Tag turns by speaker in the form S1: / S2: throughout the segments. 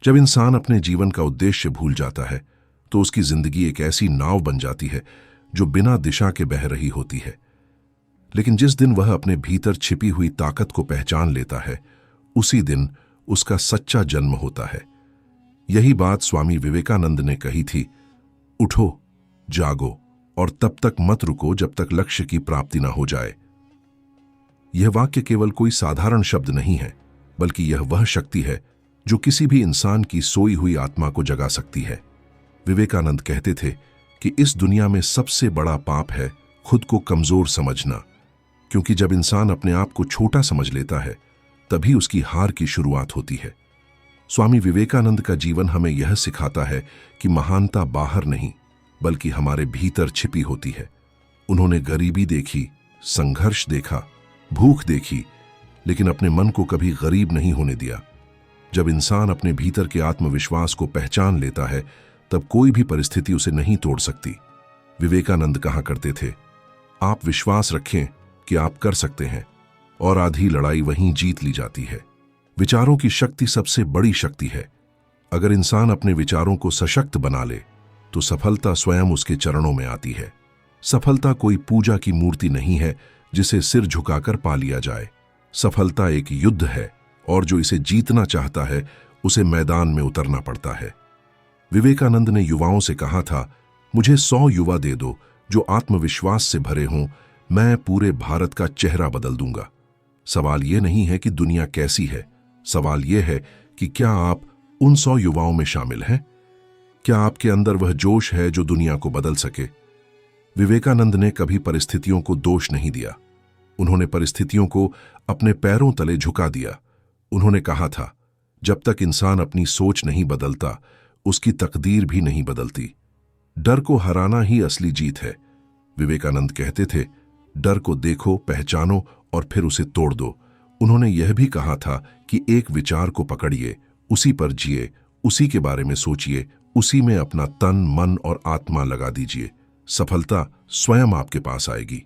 S1: जब इंसान अपने जीवन का उद्देश्य भूल जाता है तो उसकी जिंदगी एक ऐसी नाव बन जाती है जो बिना दिशा के बह रही होती है। लेकिन जिस दिन वह अपने भीतर छिपी हुई ताकत को पहचान लेता है, उसी दिन उसका सच्चा जन्म होता है। यही बात स्वामी विवेकानंद ने कही थी, उठो, जागो और तब तक मत रुको जब तक लक्ष्य की प्राप्ति न हो जाए। यह वाक्य केवल कोई साधारण शब्द नहीं है, बल्कि यह वह शक्ति है जो किसी भी इंसान की सोई हुई आत्मा को जगा सकती है। विवेकानंद कहते थे कि इस दुनिया में सबसे बड़ा पाप है खुद को कमजोर समझना, क्योंकि जब इंसान अपने आप को छोटा समझ लेता है तभी उसकी हार की शुरुआत होती है। स्वामी विवेकानंद का जीवन हमें यह सिखाता है कि महानता बाहर नहीं बल्कि हमारे भीतर छिपी होती है। उन्होंने गरीबी देखी, संघर्ष देखा, भूख देखी, लेकिन अपने मन को कभी गरीब नहीं होने दिया। जब इंसान अपने भीतर के आत्मविश्वास को पहचान लेता है तब कोई भी परिस्थिति उसे नहीं तोड़ सकती। विवेकानंद कहा करते थे, आप विश्वास रखें कि आप कर सकते हैं और आधी लड़ाई वहीं जीत ली जाती है। विचारों की शक्ति सबसे बड़ी शक्ति है। अगर इंसान अपने विचारों को सशक्त बना ले तो सफलता स्वयं उसके चरणों में आती है। सफलता कोई पूजा की मूर्ति नहीं है जिसे सिर झुकाकर पा लिया जाए। सफलता एक युद्ध है और जो इसे जीतना चाहता है उसे मैदान में उतरना पड़ता है। विवेकानंद ने युवाओं से कहा था, मुझे 100 युवा दे दो जो आत्मविश्वास से भरे हों, मैं पूरे भारत का चेहरा बदल दूंगा। सवाल यह नहीं है कि दुनिया कैसी है, सवाल यह है कि क्या आप उन 100 युवाओं में शामिल हैं? क्या आपके अंदर वह जोश है जो दुनिया को बदल सके? विवेकानंद ने कभी परिस्थितियों को दोष नहीं दिया। उन्होंने परिस्थितियों को अपने पैरों तले झुका दिया। उन्होंने कहा था, जब तक इंसान अपनी सोच नहीं बदलता उसकी तकदीर भी नहीं बदलती। डर को हराना ही असली जीत है। विवेकानंद कहते थे, डर को देखो, पहचानो और फिर उसे तोड़ दो। उन्होंने यह भी कहा था कि एक विचार को पकड़िए, उसी पर जिए, उसी के बारे में सोचिए, उसी में अपना तन, मन और आत्मा लगा दीजिए। सफलता स्वयं आपके पास आएगी।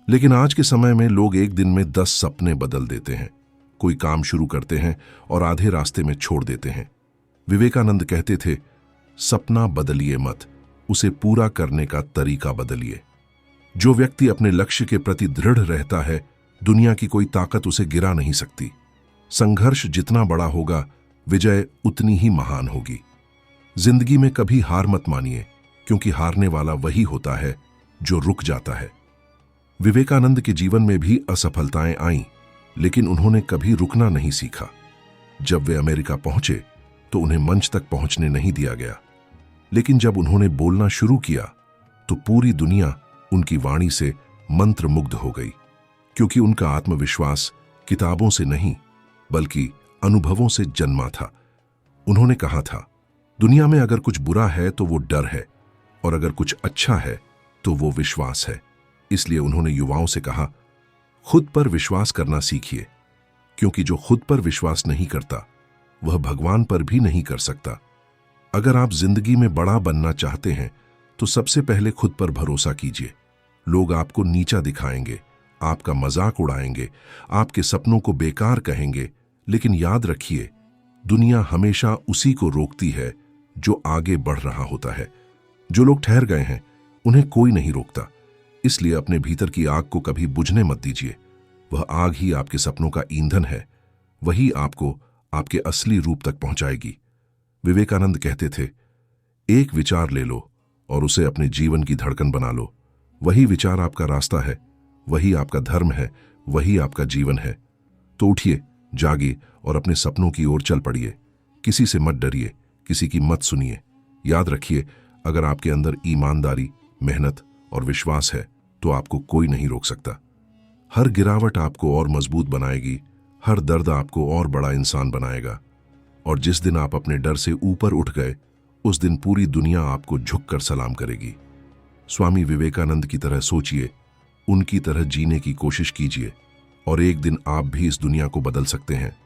S1: लेकिन आज के समय में लोग एक दिन में 10 सपने बदल देते हैं। कोई काम शुरू करते हैं और आधे रास्ते में छोड़ देते हैं। विवेकानंद कहते थे, सपना बदलिए मत, उसे पूरा करने का तरीका बदलिए। जो व्यक्ति अपने लक्ष्य के प्रति दृढ़ रहता है, दुनिया की कोई ताकत उसे गिरा नहीं सकती। संघर्ष जितना बड़ा होगा, विजय उतनी ही महान होगी। जिंदगी में कभी हार मत मानिए, क्योंकि हारने वाला वही होता है जो रुक जाता है। विवेकानंद के जीवन में भी असफलताएं आईं, लेकिन उन्होंने कभी रुकना नहीं सीखा। जब वे अमेरिका पहुंचे तो उन्हें मंच तक पहुंचने नहीं दिया गया, लेकिन जब उन्होंने बोलना शुरू किया तो पूरी दुनिया उनकी वाणी से मंत्रमुग्ध हो गई, क्योंकि उनका आत्मविश्वास किताबों से नहीं बल्कि अनुभवों से जन्मा था। उन्होंने कहा था, दुनिया में अगर कुछ बुरा है तो वो डर है, और अगर कुछ अच्छा है तो वो विश्वास है। इसलिए उन्होंने युवाओं से कहा, खुद पर विश्वास करना सीखिए, क्योंकि जो खुद पर विश्वास नहीं करता वह भगवान पर भी नहीं कर सकता। अगर आप जिंदगी में बड़ा बनना चाहते हैं तो सबसे पहले खुद पर भरोसा कीजिए। लोग आपको नीचा दिखाएंगे, आपका मजाक उड़ाएंगे, आपके सपनों को बेकार कहेंगे, लेकिन याद रखिए, दुनिया हमेशा उसी को रोकती है जो आगे बढ़ रहा होता है। जो लोग ठहर गए हैं उन्हें कोई नहीं रोकता। इसलिए अपने भीतर की आग को कभी बुझने मत दीजिए। वह आग ही आपके सपनों का ईंधन है, वही आपको आपके असली रूप तक पहुंचाएगी। विवेकानंद कहते थे, एक विचार ले लो और उसे अपने जीवन की धड़कन बना लो। वही विचार आपका रास्ता है, वही आपका धर्म है, वही आपका जीवन है। तो उठिए, जागिए और अपने सपनों की ओर चल पड़िए। किसी से मत डरिए, किसी की मत सुनिए। याद रखिए, अगर आपके अंदर ईमानदारी, मेहनत और विश्वास है तो आपको कोई नहीं रोक सकता। हर गिरावट आपको और मजबूत बनाएगी, हर दर्द आपको और बड़ा इंसान बनाएगा। और जिस दिन आप अपने डर से ऊपर उठ गए, उस दिन पूरी दुनिया आपको झुककर सलाम करेगी। स्वामी विवेकानंद की तरह सोचिए, उनकी तरह जीने की कोशिश कीजिए, और एक दिन आप भी इस दुनिया को बदल सकते हैं।